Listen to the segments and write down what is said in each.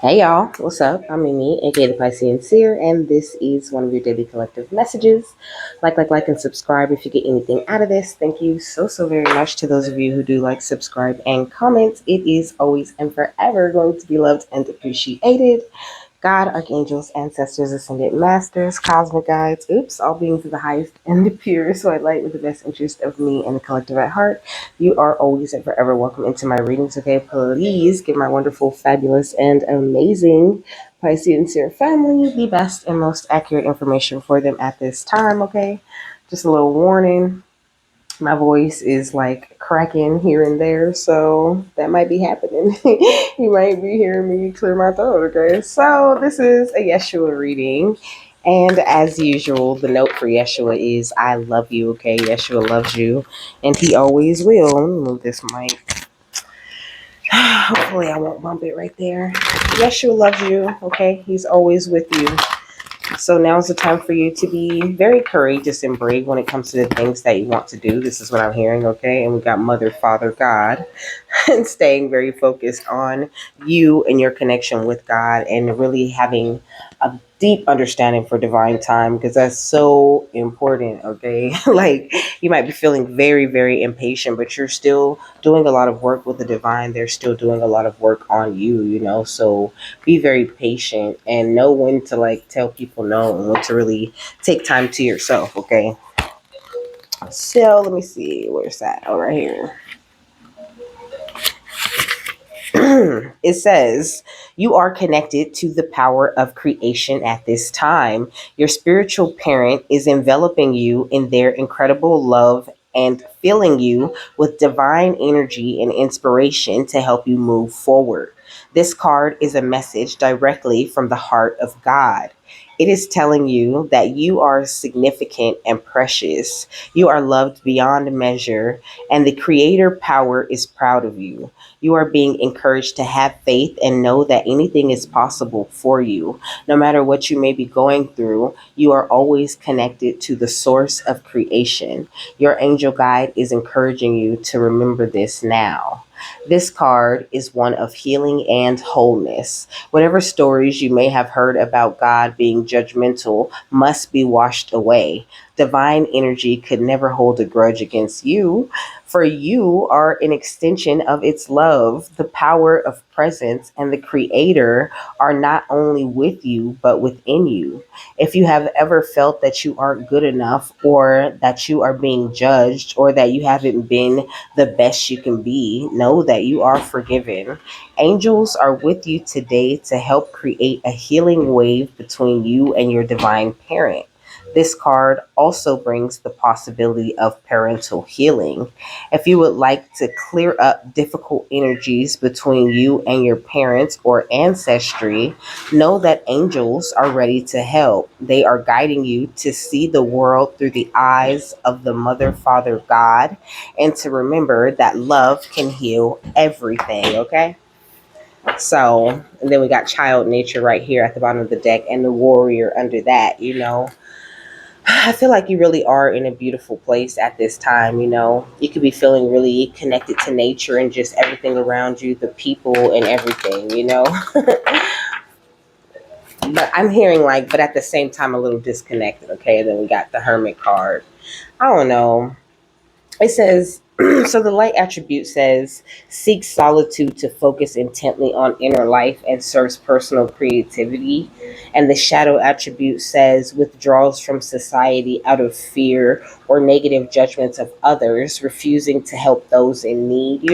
Hey y'all, what's up? I'm Mimi, aka the Piscean Seer, and this is one of your daily collective messages. And subscribe if you get anything out of this. Thank you so very much to those of you who do like, subscribe, and comment. It is always and forever going to be loved and appreciated. God, archangels, ancestors, ascended masters, cosmic guides, all beings of the highest and the purest, so I light with the best interest of me and the collective at heart. You are always and forever welcome into my readings, okay? Please give my wonderful, fabulous, and amazing Piscean Seer family the best and most accurate information for them at this time, okay? Just a little warning. My voice is like cracking here and there, so that might be happening. You might be hearing me clear my throat, okay? So, this is a Yeshua reading. And as usual, the note for Yeshua is I love you, okay? Yeshua loves you, and he always will. Let me move this mic. Hopefully, I won't bump it right there. Yeshua loves you, okay? He's always with you. So now's the time for you to be very courageous and brave when it comes to the things that you want to do. This is what I'm hearing, okay? And we got Mother, Father, God, and staying very focused on you and your connection with God and really having a deep understanding for divine time because that's so important, okay? Like you might be feeling very impatient, but you're still doing a lot of work with the divine. They're still doing a lot of work on you, So be very patient and know when to like tell people no and when to really take time to yourself, okay? So let me see, where's that? Oh, right here. It says, you are connected to the power of creation at this time. Your spiritual parent is enveloping you in their incredible love and filling you with divine energy and inspiration to help you move forward. This card is a message directly from the heart of God. It is telling you that you are significant and precious. You are loved beyond measure, and the creator power is proud of you. You are being encouraged to have faith and know that anything is possible for you. No matter what you may be going through, you are always connected to the source of creation. Your angel guide is encouraging you to remember this now. This card is one of healing and wholeness. Whatever stories you may have heard about God being judgmental must be washed away. Divine energy could never hold a grudge against you, for you are an extension of its love. The power of presence and the creator are not only with you, but within you. If you have ever felt that you aren't good enough, or that you are being judged, or that you haven't been the best you can be, know that you are forgiven. Angels are with you today to help create a healing wave between you and your divine parent. This card also brings the possibility of parental healing. If you would like to clear up difficult energies between you and your parents or ancestry, know that angels are ready to help. They are guiding you to see the world through the eyes of the Mother, Father, God, and to remember that love can heal everything, okay? So, and then we got child nature right here at the bottom of the deck and the warrior under that. I feel like you really are in a beautiful place at this time. You could be feeling really connected to nature and just everything around you, the people and everything. But I'm hearing like, but at the same time, a little disconnected, okay? And then we got the hermit card. I don't know. It says, so the light attribute says, seek solitude to focus intently on inner life and serves personal creativity. And the shadow attribute says, withdraws from society out of fear or negative judgments of others, refusing to help those in need.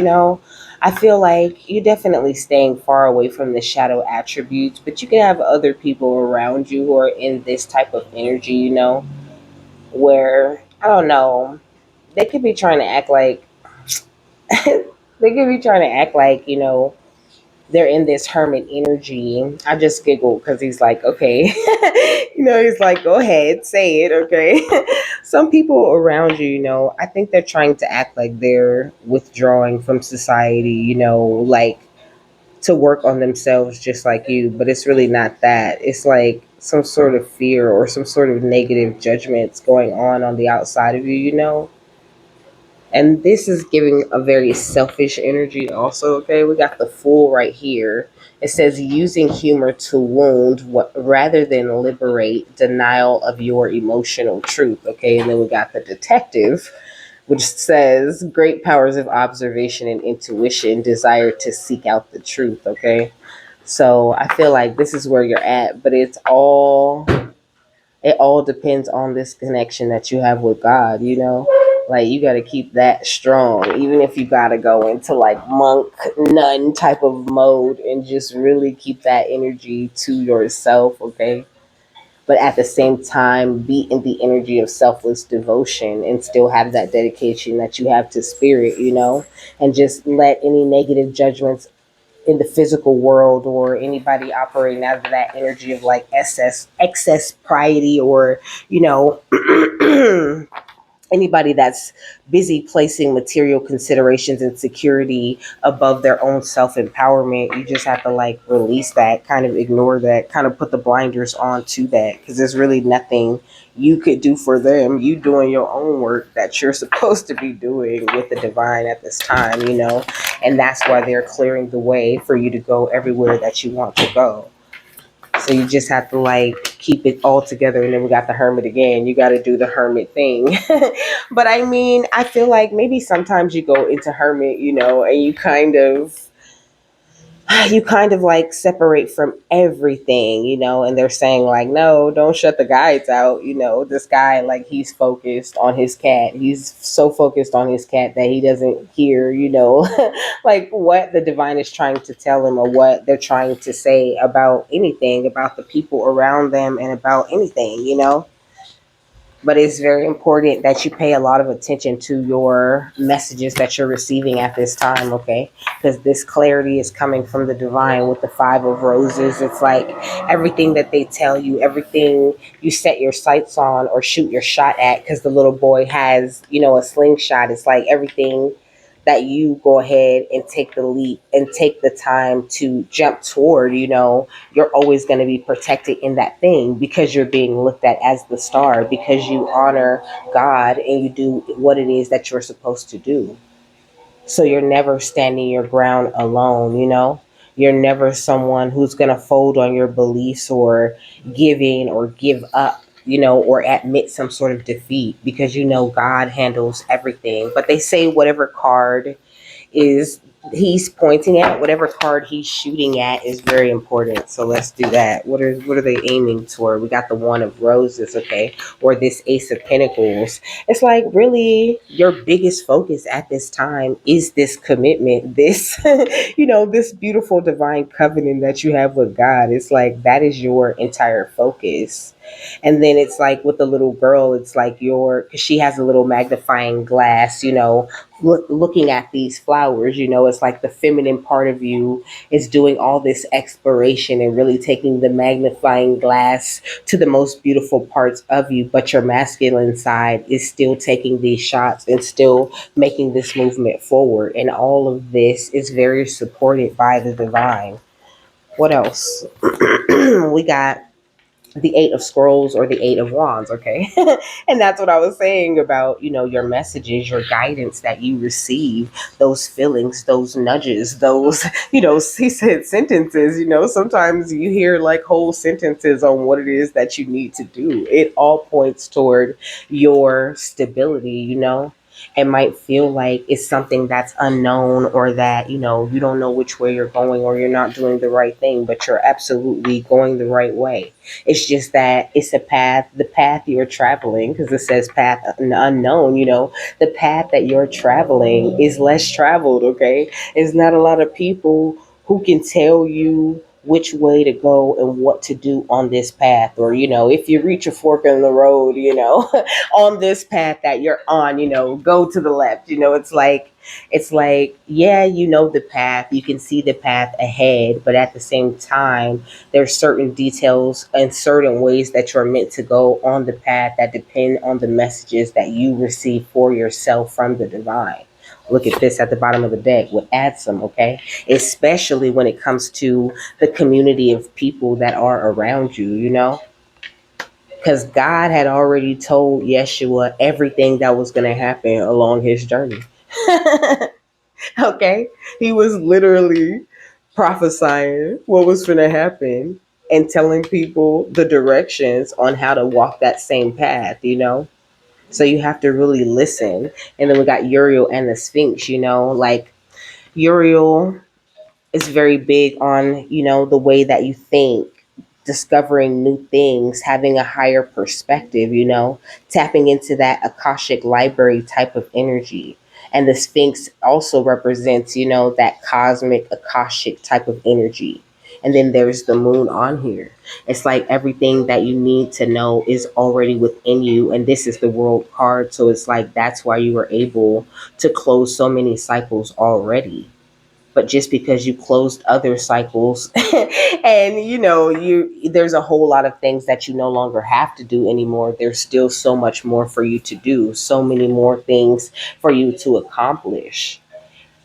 I feel like you're definitely staying far away from the shadow attributes, but you can have other people around you who are in this type of energy, where, I don't know, they could be trying to act like they're in this hermit energy. I just giggled because he's like, okay. He's like, go ahead, say it, okay. Some people around you, I think they're trying to act like they're withdrawing from society, like to work on themselves just like you, but it's really not that. It's like some sort of fear or some sort of negative judgments going on the outside of you. And this is giving a very selfish energy also, okay? We got the Fool right here. It says using humor to wound what, rather than liberate, denial of your emotional truth, okay? And then we got the Detective, which says great powers of observation and intuition, desire to seek out the truth, okay? So I feel like this is where you're at, but it all depends on this connection that you have with God, you know? Like you got to keep that strong, even if you got to go into like monk, nun type of mode and just really keep that energy to yourself, okay? But at the same time, be in the energy of selfless devotion and still have that dedication that you have to spirit, you know? And just let any negative judgments in the physical world or anybody operating out of that energy of like excess piety or you know anybody that's busy placing material considerations and security above their own self-empowerment. You just have to like release that, kind of ignore that, kind of put the blinders on to that, because there's really nothing you could do for them. You doing your own work that you're supposed to be doing with the divine at this time, you know. And that's why they're clearing the way for you to go everywhere that you want to go. So you just have to like keep it all together. And then we got the Hermit again. You got to do the Hermit thing. But I mean, I feel like maybe sometimes you go into Hermit, you know, and you kind of like separate from everything, you know, and they're saying like, no, don't shut the guides out. You know, this guy, like he's focused on his cat. He's so focused on his cat that he doesn't hear, you know, like what the divine is trying to tell him or what they're trying to say about anything, about the people around them and about anything, you know. But it's very important that you pay a lot of attention to your messages that you're receiving at this time, okay? Because this clarity is coming from the divine with the Five of Roses. It's like everything that they tell you, everything you set your sights on or shoot your shot at, because the little boy has, you know, a slingshot. It's like everything that you go ahead and take the leap and take the time to jump toward, you know, you're always going to be protected in that thing because you're being looked at as the star, because you honor God and you do what it is that you're supposed to do. So you're never standing your ground alone, you know? You're never someone who's going to fold on your beliefs or give in or give up, you know, or admit some sort of defeat, because you know God handles everything. But they say whatever card is he's pointing at, whatever card he's shooting at is very important. So let's do that. What are they aiming toward? We got the One of Roses, okay, or this Ace of Pentacles. It's like really your biggest focus at this time is this commitment, this you know, this beautiful divine covenant that you have with God. It's like that is your entire focus. And then it's like with the little girl, it's like your, because she has a little magnifying glass, you know, looking at these flowers, you know, it's like the feminine part of you is doing all this exploration and really taking the magnifying glass to the most beautiful parts of you, but your masculine side is still taking these shots and still making this movement forward. And all of this is very supported by the divine. What else? We got the Eight of Scrolls or the Eight of Wands, okay? And that's what I was saying about, you know, your messages, your guidance that you receive, those feelings, those nudges, those, you know, he said sentences, you know, sometimes you hear like whole sentences on what it is that you need to do. It all points toward your stability, you know. It might feel like it's something that's unknown or that, you know, you don't know which way you're going or you're not doing the right thing, but you're absolutely going the right way. It's just that it's a path, the path you're traveling, because it says path unknown, you know, the path that you're traveling is less traveled, okay? There's not a lot of people who can tell you which way to go and what to do on this path. Or, you know, if you reach a fork in the road, you know, on this path that you're on, you know, go to the left. You know, it's like, yeah, you know the path, you can see the path ahead, but at the same time, there's certain details and certain ways that you're meant to go on the path that depend on the messages that you receive for yourself from the divine. Look at this at the bottom of the deck with add some, okay? Especially when it comes to the community of people that are around you, you know? because God had already told Yeshua everything that was going to happen along his journey. Okay, he was literally prophesying what was going to happen and telling people the directions on how to walk that same path, So you have to really listen. And then we got Uriel and the Sphinx, like Uriel is very big on, the way that you think, discovering new things, having a higher perspective, tapping into that Akashic library type of energy. And the Sphinx also represents, that cosmic Akashic type of energy. And then there's the moon on here. It's like everything that you need to know is already within you. And this is the world card. So it's like that's why you were able to close so many cycles already, but just because you closed other cycles and there's a whole lot of things that you no longer have to do anymore, there's still so much more for you to do, so many more things for you to accomplish,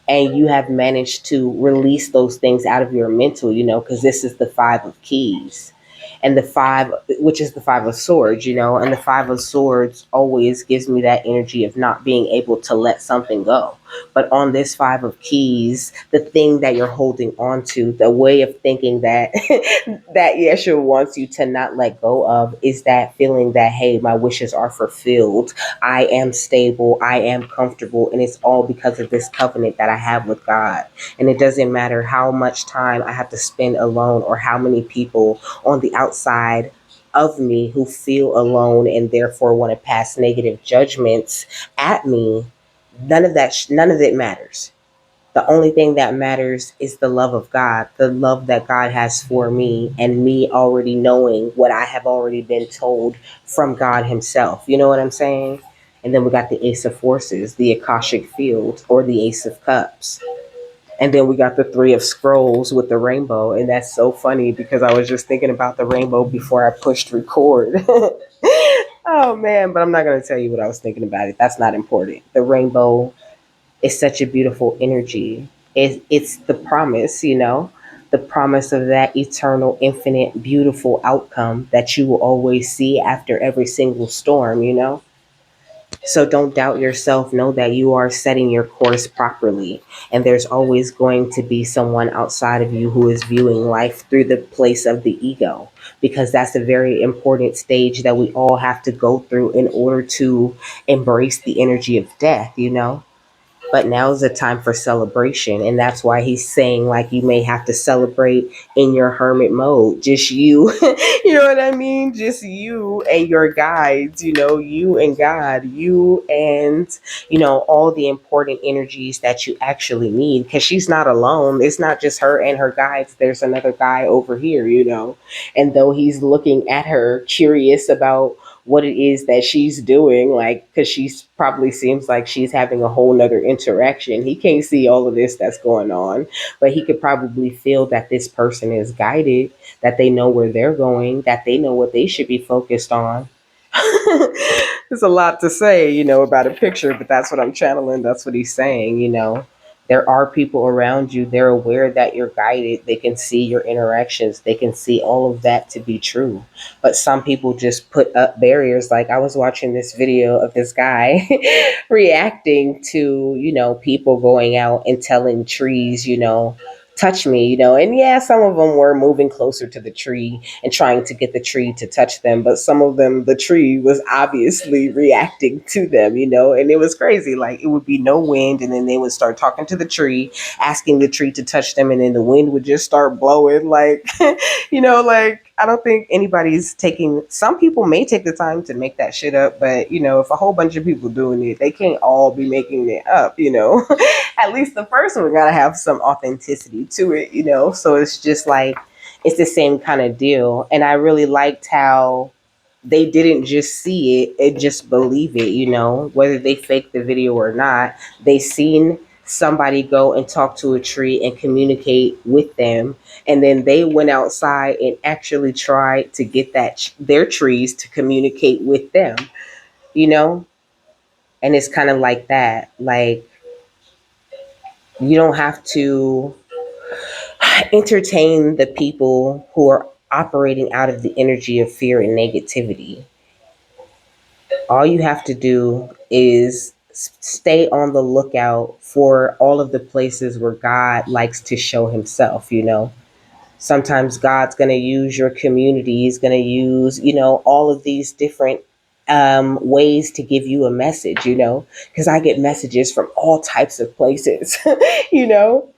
and you have managed to release those things out of your mental, because this is the 5 of keys, and the 5, which is the 5 of swords, and the 5 of swords always gives me that energy of not being able to let something go. But on this 5 of keys, the thing that you're holding on to, the way of thinking that that Yeshua wants you to not let go of, is that feeling that, hey, my wishes are fulfilled, I am stable, I am comfortable, and it's all because of this covenant that I have with God. And it doesn't matter how much time I have to spend alone or how many people on the outside of me who feel alone and therefore want to pass negative judgments at me. None of it matters. The only thing that matters is the love of God, the love that God has for me, and me already knowing what I have already been told from God Himself. You know what I'm saying? And then we got the Ace of Forces, the Akashic Field, or the Ace of Cups. And then we got the 3 of Scrolls with the rainbow. And that's so funny because I was just thinking about the rainbow before I pushed record. Oh man, but I'm not going to tell you what I was thinking about it. That's not important. The rainbow is such a beautiful energy. It's the promise, the promise of that eternal, infinite, beautiful outcome that you will always see after every single storm. So don't doubt yourself. Know that you are setting your course properly. And there's always going to be someone outside of you who is viewing life through the place of the ego. Because that's a very important stage that we all have to go through in order to embrace the energy of death. But now is the time for celebration, and that's why he's saying, like, you may have to celebrate in your hermit mode, just you. You know what I mean? Just you and your guides, you and God, you and all the important energies that you actually need, because she's not alone. It's not just her and her guides. There's another guy over here. And though he's looking at her curious about what it is that she's doing, like, because she's probably seems like she's having a whole nother interaction. He can't see all of this that's going on, but he could probably feel that this person is guided, that they know where they're going, that they know what they should be focused on. There's a lot to say, about a picture, but that's what I'm channeling. That's what he's saying. There are people around you. They're aware that you're guided. They can see your interactions. They can see all of that to be true. But some people just put up barriers. Like, I was watching this video of this guy reacting to, people going out and telling trees, touch me, and yeah, some of them were moving closer to the tree and trying to get the tree to touch them, but some of them, the tree was obviously reacting to them, and it was crazy. Like, it would be no wind, and then they would start talking to the tree, asking the tree to touch them, and then the wind would just start blowing. Like, like, I don't think anybody's taking, some people may take the time to make that shit up, but if a whole bunch of people doing it, they can't all be making it up. At least the first one gotta have some authenticity to it. So it's just like, it's the same kind of deal. And I really liked how they didn't just see it and just believe it. Whether they faked the video or not, they seen somebody go and talk to a tree and communicate with them, and then they went outside and actually tried to get their trees to communicate with them you know and it's kind of like that. Like, you don't have to entertain the people who are operating out of the energy of fear and negativity. All you have to do is stay on the lookout for all of the places where God likes to show himself, you know. Sometimes God's going to use your community. He's going to use, all of these different ways to give you a message, because I get messages from all types of places, you know,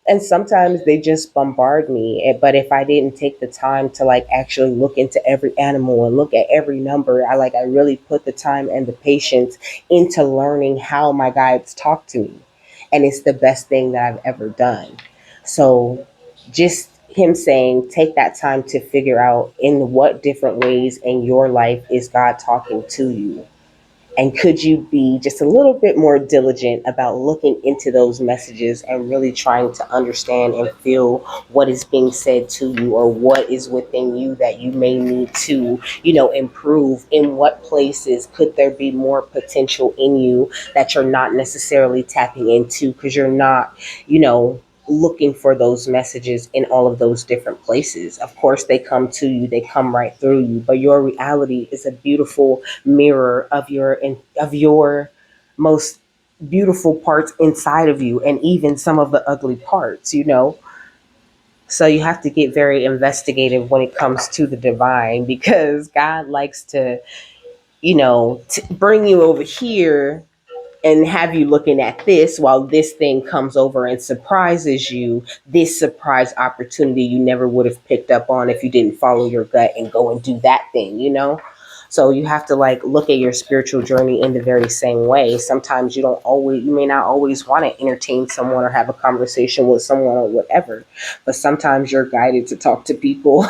and sometimes they just bombard me. But if I didn't take the time to like actually look into every animal and look at every number, I really put the time and the patience into learning how my guides talk to me. And it's the best thing that I've ever done. So just him saying, take that time to figure out in what different ways in your life is God talking to you. And could you be just a little bit more diligent about looking into those messages and really trying to understand and feel what is being said to you, or what is within you that you may need to, improve? In what places could there be more potential in you that you're not necessarily tapping into because you're not, looking for those messages in all of those different places? Of course, they come to you, they come right through you, but your reality is a beautiful mirror of your most beautiful parts inside of you, and even some of the ugly parts. So you have to get very investigative when it comes to the divine, because God likes to, bring you over here and have you looking at this while this thing comes over and surprises you, this surprise opportunity you never would have picked up on if you didn't follow your gut and go and do that thing. So you have to like look at your spiritual journey in the very same way. Sometimes you may not always want to entertain someone or have a conversation with someone or whatever, but sometimes you're guided to talk to people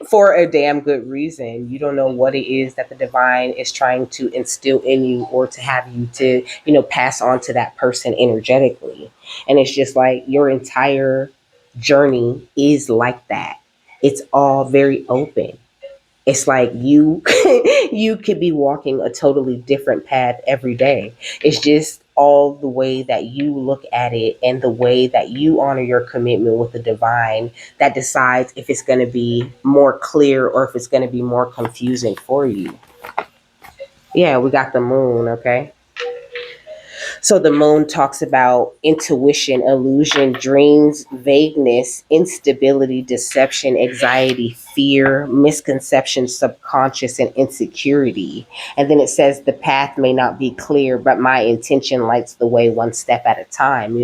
for a damn good reason. You don't know what it is that the divine is trying to instill in you, or to have you to, pass on to that person energetically. And it's just like your entire journey is like that. It's all very open. It's like you you could be walking a totally different path every day. It's just all the way that you look at it and the way that you honor your commitment with the divine that decides if it's going to be more clear or if it's going to be more confusing for you. Yeah, we got the moon, okay? So the moon talks about intuition, illusion, dreams, vagueness, instability, deception, anxiety, fear, misconception, subconscious, and insecurity. And then it says the path may not be clear, but my intention lights the way one step at a time.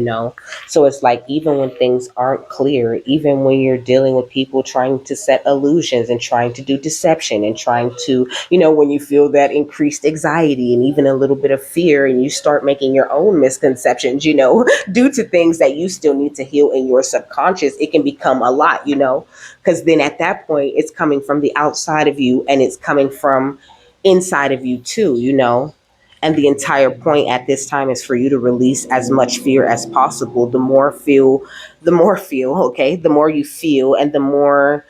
So it's like even when things aren't clear, even when you're dealing with people trying to set illusions and trying to do deception and trying to, when you feel that increased anxiety and even a little bit of fear, and you start making your own misconceptions, due to things that you still need to heal in your subconscious, it can become a lot. Because then at that point, it's coming from the outside of you and it's coming from inside of you too. And the entire point at this time is for you to release as much fear as possible. The more feel, okay, the more you feel, and the more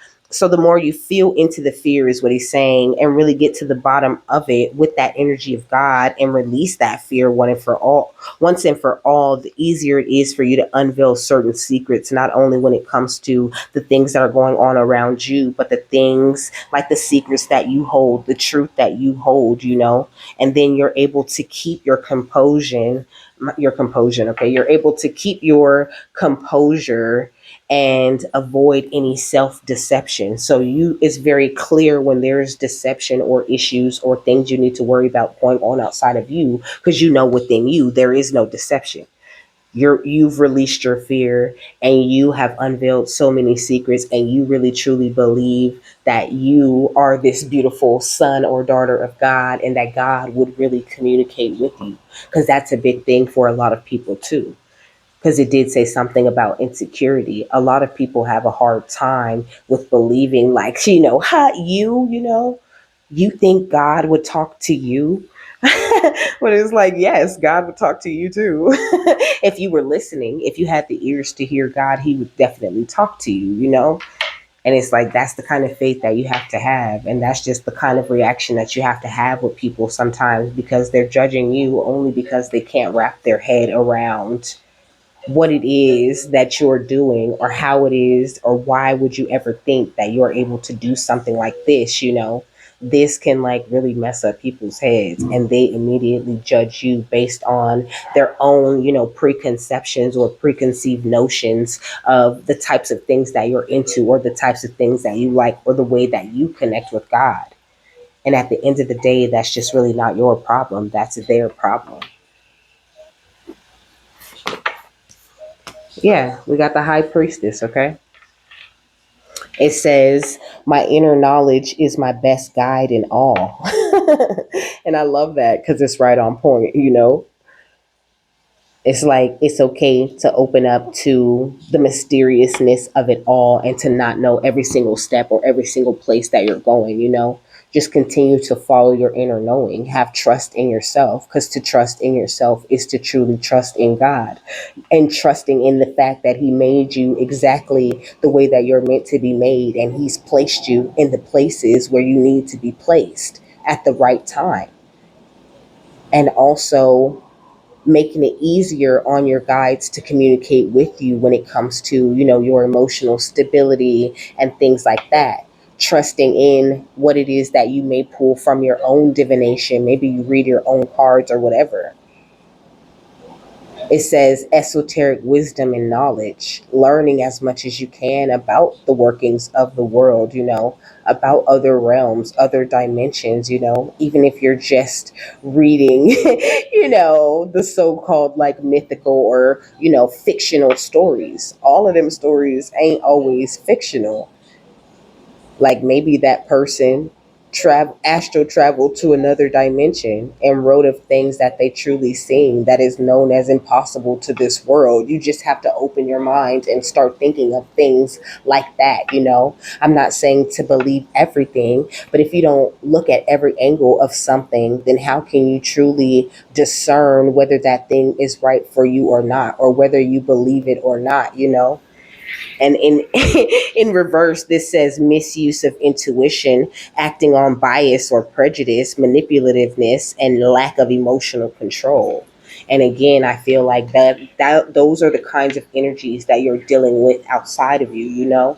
you feel into the fear is what he's saying, and really get to the bottom of it with that energy of God and release that fear once and for all, the easier it is for you to unveil certain secrets, not only when it comes to the things that are going on around you, but the things like the secrets that you hold, the truth that you hold. And then you're able to keep your composure, okay? You're able to keep your composure and avoid any self-deception. So it's very clear when there's deception or issues or things you need to worry about going on outside of you, because within you there is no deception. You've released your fear, and you have unveiled so many secrets, and you really truly believe that you are this beautiful son or daughter of God, and that God would really communicate with you, because that's a big thing for a lot of people too, because it did say something about insecurity. A lot of people have a hard time with believing, like, you think God would talk to you. But it's like, yes, God would talk to you too. If you were listening, if you had the ears to hear God, he would definitely talk to you. And it's like, that's the kind of faith that you have to have. And that's just the kind of reaction that you have to have with people sometimes, because they're judging you only because they can't wrap their head around what it is that you're doing, or how it is, or why would you ever think that you're able to do something like this. this can like really mess up people's heads, and they immediately judge you based on their own, preconceptions or preconceived notions of the types of things that you're into, or the types of things that you like, or the way that you connect with God. And at the end of the day, that's just really not your problem. That's their problem. Yeah, we got the high priestess, okay? It says, my inner knowledge is my best guide in all. And I love that because it's right on point. It's like it's okay to open up to the mysteriousness of it all and to not know every single step or every single place that you're going. Just continue to follow your inner knowing. Have trust in yourself, because to trust in yourself is to truly trust in God, and trusting in the fact that He made you exactly the way that you're meant to be made, and He's placed you in the places where you need to be placed at the right time. And also making it easier on your guides to communicate with you when it comes to, your emotional stability and things like that. Trusting in what it is that you may pull from your own divination. Maybe you read your own cards or whatever. It says esoteric wisdom and knowledge, learning as much as you can about the workings of the world, about other realms, other dimensions, even if you're just reading, the so called like mythical or, fictional stories. All of them stories ain't always fictional. Like maybe that person astral traveled to another dimension and wrote of things that they truly seen that is known as impossible to this world. You just have to open your mind and start thinking of things like that. I'm not saying to believe everything, but if you don't look at every angle of something, then how can you truly discern whether that thing is right for you or not, or whether you believe it or not? And in in reverse, this says misuse of intuition, acting on bias or prejudice, manipulativeness, and lack of emotional control. And again, I feel like that those are the kinds of energies that you're dealing with outside of you.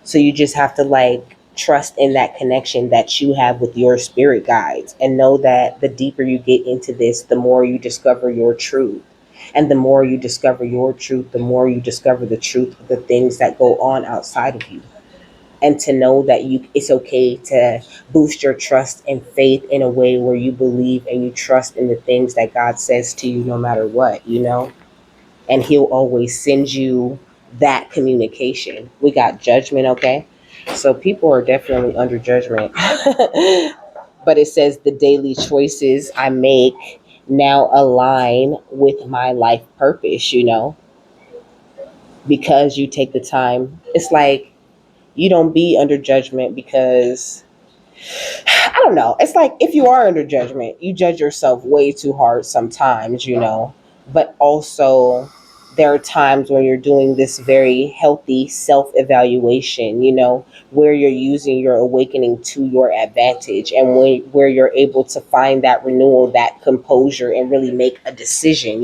So you just have to like trust in that connection that you have with your spirit guides, and know that the deeper you get into this, the more you discover your truth. And the more you discover your truth, the more you discover the truth of the things that go on outside of you. And to know that it's okay to boost your trust and faith in a way where you believe and you trust in the things that God says to you no matter what. And He'll always send you that communication. We got judgment, okay? So people are definitely under judgment. But it says the daily choices I make now align with my life purpose, because you take the time. It's like you don't be under judgment because I don't know. It's like if you are under judgment, you judge yourself way too hard sometimes. But also, there are times when you're doing this very healthy self evaluation, where you're using your awakening to your advantage, and where you're able to find that renewal, that composure, and really make a decision.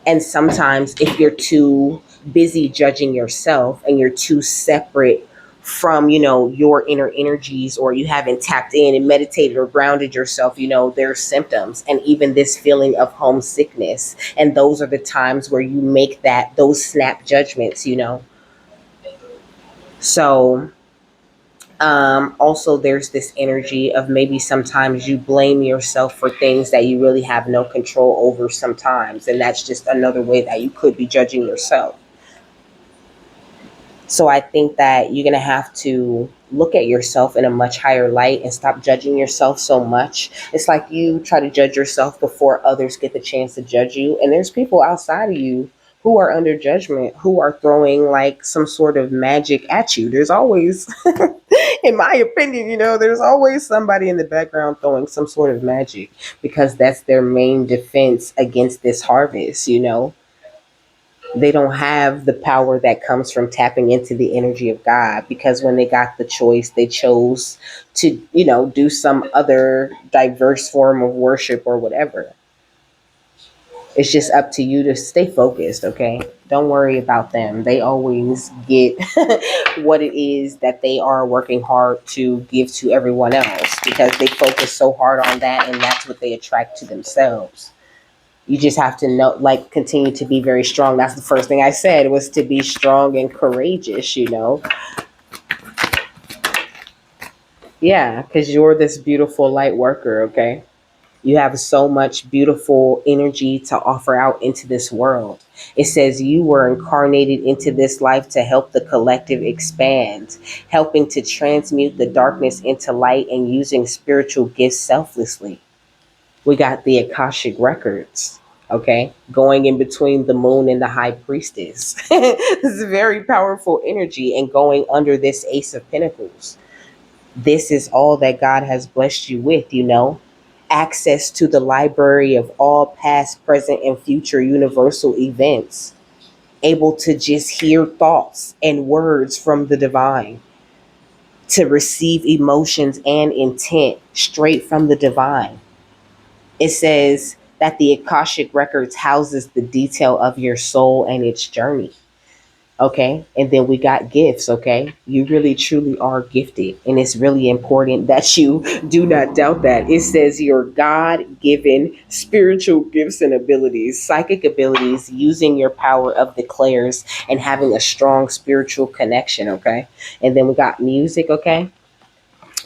And sometimes, if you're too busy judging yourself and you're too separate from, your inner energies, or you haven't tapped in and meditated or grounded yourself, there's symptoms and even this feeling of homesickness. And those are the times where you make those snap judgments. So, also, there's this energy of maybe sometimes you blame yourself for things that you really have no control over sometimes. And that's just another way that you could be judging yourself. So I think that you're going to have to look at yourself in a much higher light and stop judging yourself so much. It's like you try to judge yourself before others get the chance to judge you. And there's people outside of you who are under judgment, who are throwing like some sort of magic at you. There's always, in my opinion, there's always somebody in the background throwing some sort of magic, because that's their main defense against this harvest. They don't have the power that comes from tapping into the energy of God, because when they got the choice, they chose to, do some other diverse form of worship or whatever. It's just up to you to stay focused, okay? Don't worry about them. They always get what it is that they are working hard to give to everyone else because they focus so hard on that, and that's what they attract to themselves. You just have to know, like, continue to be very strong. That's the first thing I said, was to be strong and courageous, Yeah, because you're this beautiful light worker, okay? You have so much beautiful energy to offer out into this world. It says you were incarnated into this life to help the collective expand, helping to transmute the darkness into light and using spiritual gifts selflessly. We got the Akashic records, okay, going in between the moon and the high priestess. This is very powerful energy, and going under this ace of pentacles. This is all that God has blessed you with. Access to the library of all past, present, and future universal events. Able to just hear thoughts and words from the divine. To receive emotions and intent straight from the divine. It says that the Akashic Records houses the detail of your soul and its journey. Okay. And then we got gifts. Okay. You really truly are gifted. And it's really important that you do not doubt that. It says your God given spiritual gifts and abilities, psychic abilities, using your power of the clairs and having a strong spiritual connection. Okay. And then we got music. Okay.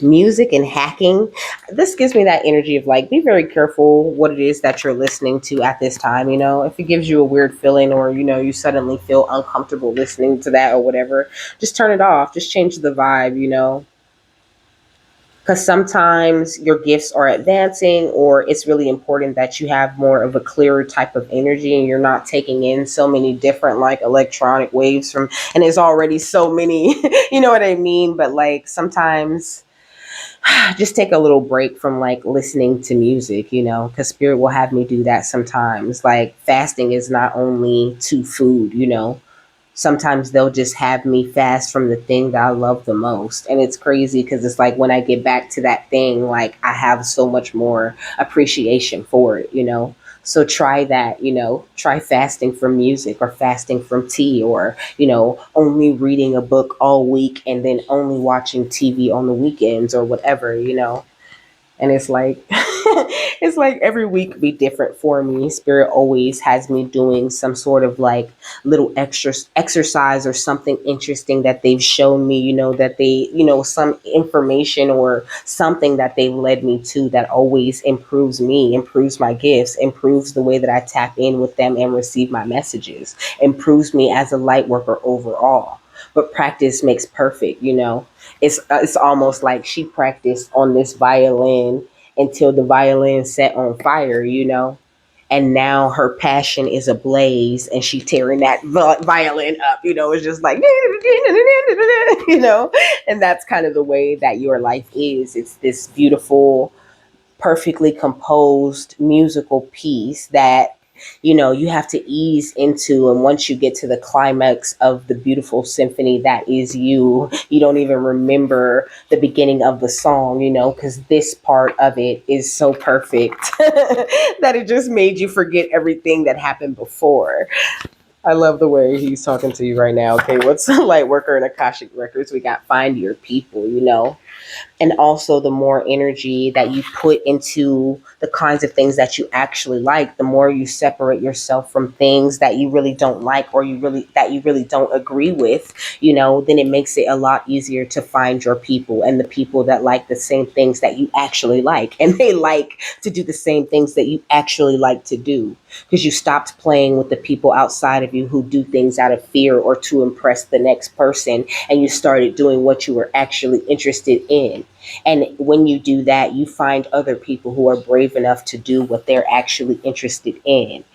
Music and hacking. This gives me that energy of, like, be very careful what it is that you're listening to at this time. If it gives you a weird feeling, or you suddenly feel uncomfortable listening to that or whatever, just turn it off, just change the vibe. Because sometimes your gifts are advancing, or it's really important that you have more of a clearer type of energy, and you're not taking in so many different, like, electronic waves from, and there's already so many. You know what I mean? But, like, sometimes just take a little break from, like, listening to music, because spirit will have me do that sometimes. Like, fasting is not only to food. Sometimes they'll just have me fast from the thing that I love the most. And it's crazy because it's like when I get back to that thing, like, I have so much more appreciation for it. So try that, try fasting from music, or fasting from tea, or, only reading a book all week and then only watching TV on the weekends or whatever. And it's like it's like every week be different for me. Spirit always has me doing some sort of, like, little extra exercise or something interesting that they've shown me, that they, some information or something that they've led me to, that always improves me, improves my gifts, improves the way that I tap in with them and receive my messages, improves me as a light worker overall. But practice makes perfect. It's almost like she practiced on this violin until the violin set on fire. And now her passion is ablaze, and she tearing that violin up. It's just like, and that's kind of the way that your life is. It's this beautiful, perfectly composed musical piece that, you have to ease into. And once you get to the climax of the beautiful symphony that is you don't even remember the beginning of the song, because this part of it is so perfect that it just made you forget everything that happened before. I love the way he's talking to you right now. Okay, what's light worker and Akashic records? We got find your people. And also, the more energy that you put into the kinds of things that you actually like, the more you separate yourself from things that you really don't like, or you really don't agree with, then it makes it a lot easier to find your people, and the people that like the same things that you actually like, and they like to do the same things that you actually like to do, because you stopped playing with the people outside of you who do things out of fear or to impress the next person, and you started doing what you were actually interested in. And when you do that, you find other people who are brave enough to do what they're actually interested in.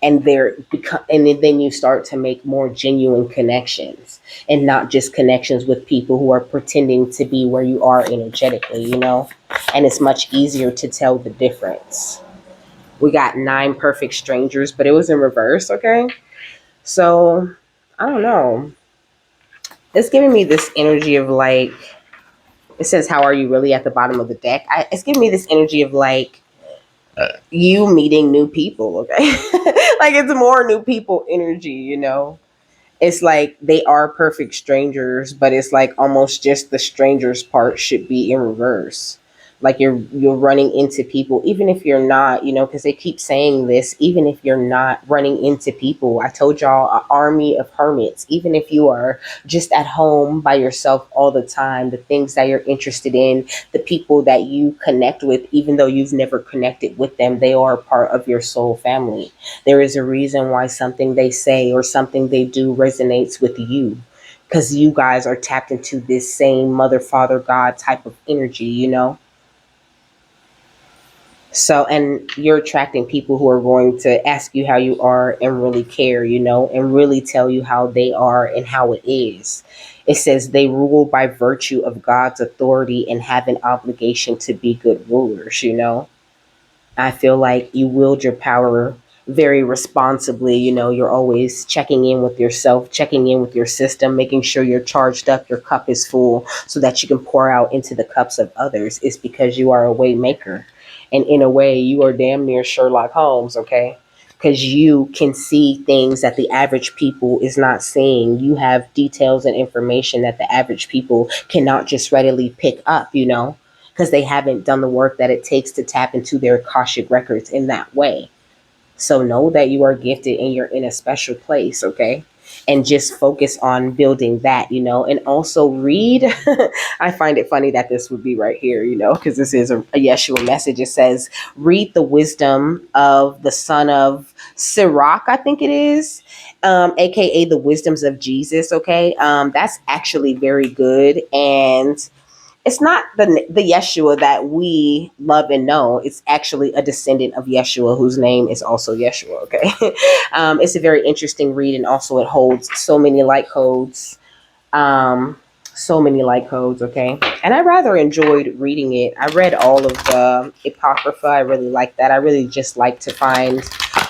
And then you start to make more genuine connections, and not just connections with people who are pretending to be where you are energetically. And it's much easier to tell the difference. We got 9 perfect strangers, but it was in reverse. Okay. So I don't know. It's giving me this energy of, like, it says, how are you really at the bottom of the deck? It's giving me this energy of, like, you meeting new people. Okay. Like, it's more new people energy. It's like they are perfect strangers, but it's like almost just the strangers part should be in reverse. Like you're running into people, even if you're not, because they keep saying this, even if you're not running into people. I told y'all, an army of hermits. Even if you are just at home by yourself all the time, the things that you're interested in, the people that you connect with, even though you've never connected with them, they are part of your soul family. There is a reason why something they say or something they do resonates with you, because you guys are tapped into this same mother, father, God type of energy. So, and you're attracting people who are going to ask you how you are and really care, and really tell you how they are and how it is. It says they rule by virtue of God's authority and have an obligation to be good rulers. I feel like you wield your power very responsibly. You're always checking in with yourself, checking in with your system, making sure you're charged up, your cup is full, so that you can pour out into the cups of others. It's because you are a way maker. And in a way, you are damn near Sherlock Holmes, okay? Because you can see things that the average people is not seeing. You have details and information that the average people cannot just readily pick up, because they haven't done the work that it takes to tap into their Akashic records in that way. So know that you are gifted and you're in a special place, okay? And just focus on building that, and also read. I find it funny that this would be right here, because this is a Yeshua message. It says, read the wisdom of the son of Sirach, I think it is, aka the wisdoms of Jesus, okay? That's actually very good. And it's not the Yeshua that we love and know. It's actually a descendant of Yeshua whose name is also Yeshua. Okay, it's a very interesting read, and also it holds so many light codes. Um, so many light codes. Okay, and I rather enjoyed reading it. I read all of the Apocrypha. I really like that. I really just like to find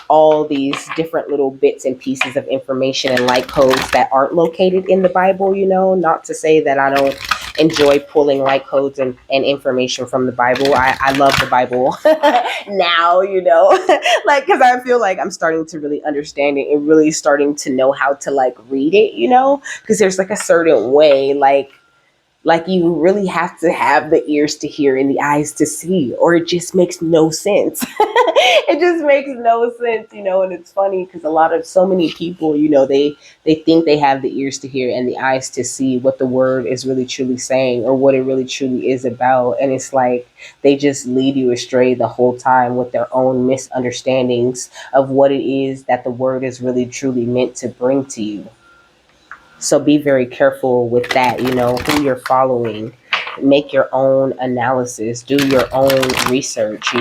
all these different little bits and pieces of information and light codes that aren't located in the Bible. Not to say that I don't enjoy pulling light codes and information from the Bible. I love the Bible now, like, because I feel like I'm starting to really understand it and really starting to know how to like read it, because there's like a certain way, like you really have to have the ears to hear and the eyes to see, or it just makes no sense. It just makes no sense. And it's funny because so many people, they think they have the ears to hear and the eyes to see what the word is really truly saying or what it really truly is about. And it's like they just lead you astray the whole time with their own misunderstandings of what it is that the word is really truly meant to bring to you. So be very careful with that, who you're following. Make your own analysis, do your own research.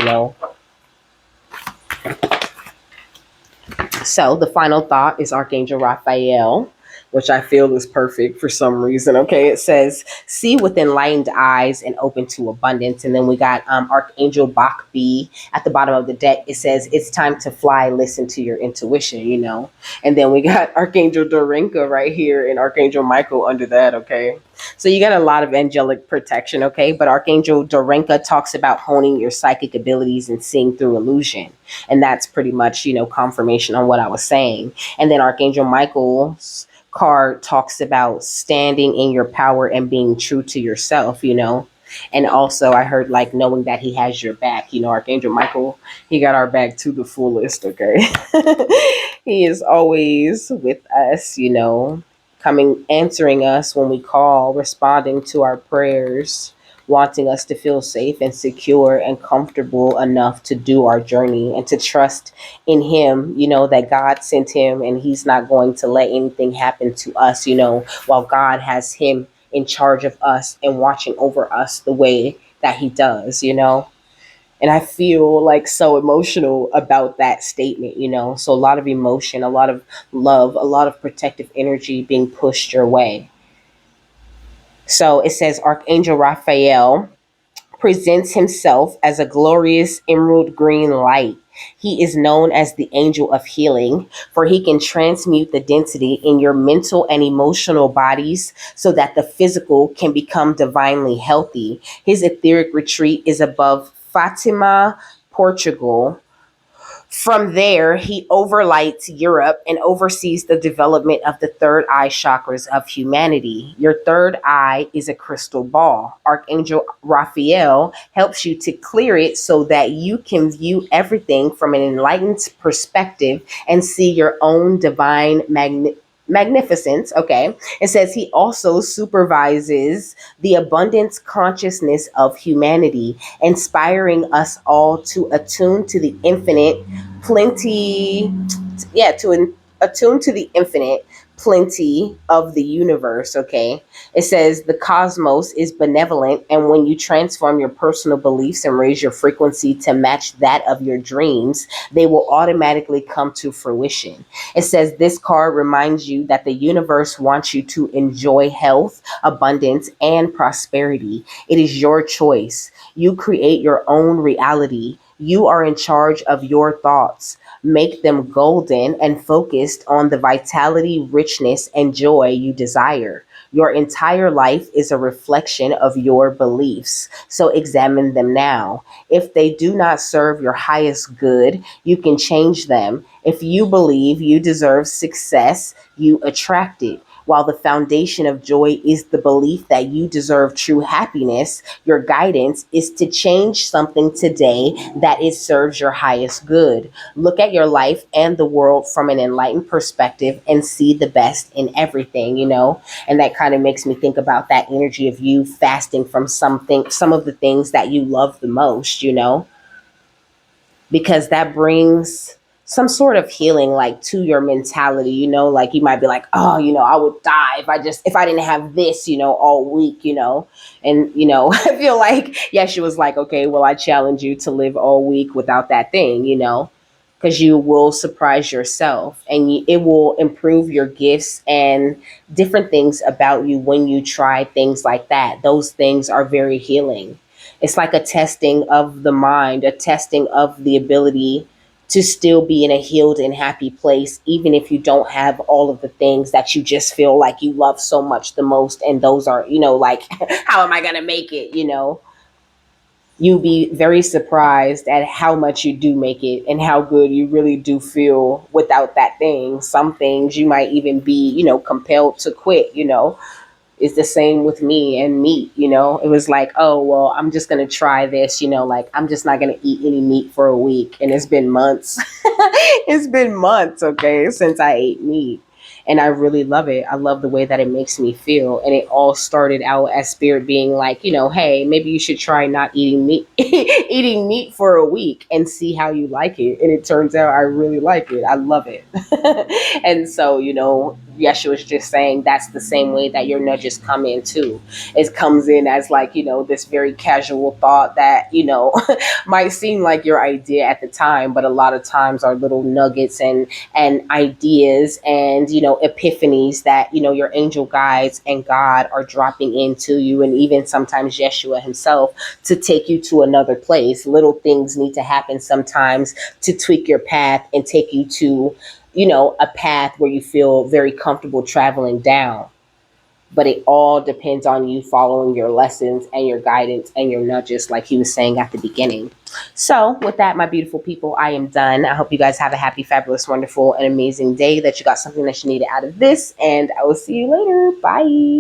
So the final thought is Archangel Raphael, which I feel is perfect for some reason. Okay, it says, "See with enlightened eyes and open to abundance." And then we got Archangel Bakbi at the bottom of the deck. It says, "It's time to fly. Listen to your intuition." And then we got Archangel Dorinka right here and Archangel Michael under that. Okay, so you got a lot of angelic protection. Okay, but Archangel Dorinka talks about honing your psychic abilities and seeing through illusion. And that's pretty much, confirmation on what I was saying. And then Archangel Michael's card talks about standing in your power and being true to yourself. And also, I heard like knowing that he has your back. Archangel Michael, he got our back to the fullest. Okay. He is always with us, coming, answering us when we call, responding to our prayers, wanting us to feel safe and secure and comfortable enough to do our journey and to trust in him, that God sent him and he's not going to let anything happen to us, while God has him in charge of us and watching over us the way that he does. And I feel like so emotional about that statement. So a lot of emotion, a lot of love, a lot of protective energy being pushed your way. So it says Archangel Raphael presents himself as a glorious emerald green light. He is known as the angel of healing, for he can transmute the density in your mental and emotional bodies so that the physical can become divinely healthy. His etheric retreat is above Fatima, Portugal, From there, he overlights Europe and oversees the development of the third eye chakras of humanity. Your third eye is a crystal ball. Archangel Raphael helps you to clear it so that you can view everything from an enlightened perspective and see your own divine magnificence. Okay. It says he also supervises the abundance consciousness of humanity, inspiring us all to attune to the infinite plenty, yeah, attune to the infinite plenty of the universe. Okay. It says the cosmos is benevolent, and when you transform your personal beliefs and raise your frequency to match that of your dreams, they will automatically come to fruition. It says this card reminds you that the universe wants you to enjoy health, abundance, and prosperity. It is your choice. You create your own reality. You are in charge of your thoughts. Make them golden and focused on the vitality, richness, and joy you desire. Your entire life is a reflection of your beliefs, so examine them now. If they do not serve your highest good, you can change them. If you believe you deserve success, you attract it. While the foundation of joy is the belief that you deserve true happiness, your guidance is to change something today that it serves your highest good. Look at your life and the world from an enlightened perspective and see the best in everything, you know? And that kind of makes me think about that energy of you fasting from some of the things that you love the most, you know? Because that brings some sort of healing like to your mentality, you know, like you might be like, oh, you know, I would die if I didn't have this, you know, all week, you know. And you know, I feel like Yeshua was like, okay, well, I challenge you to live all week without that thing, you know, because you will surprise yourself, and it will improve your gifts and different things about you when you try things like that. Those things are very healing. It's like a testing of the mind, a testing of the ability to still be in a healed and happy place, even if you don't have all of the things that you just feel like you love so much the most. And those are, you know, like, how am I going to make it? You know, you'll be very surprised at how much you do make it and how good you really do feel without that thing. Some things you might even be, you know, compelled to quit, you know. It's the same with me and meat, you know. It was like, oh, well, I'm just going to try this, you know, like I'm just not going to eat any meat for a week. And it's been months. It's been months, okay, since I ate meat. And I really love it. I love the way that it makes me feel. And it all started out as spirit being like, you know, hey, maybe you should try not eating meat, eating meat for a week and see how you like it. And it turns out I really like it. I love it. And so, you know, Yeshua is just saying that's the same way that your nudges come in too. It comes in as like, you know, this very casual thought that, you know, might seem like your idea at the time, but a lot of times are little nuggets and ideas and, you know, epiphanies that, you know, your angel guides and God are dropping into you, and even sometimes Yeshua himself, to take you to another place. Little things need to happen sometimes to tweak your path and take you to, you know, a path where you feel very comfortable traveling down. But it all depends on you following your lessons and your guidance and your nudges, like he was saying at the beginning. So, with that, my beautiful people, I am done. I hope you guys have a happy, fabulous, wonderful, and amazing day, that you got something that you needed out of this. And I will see you later. Bye.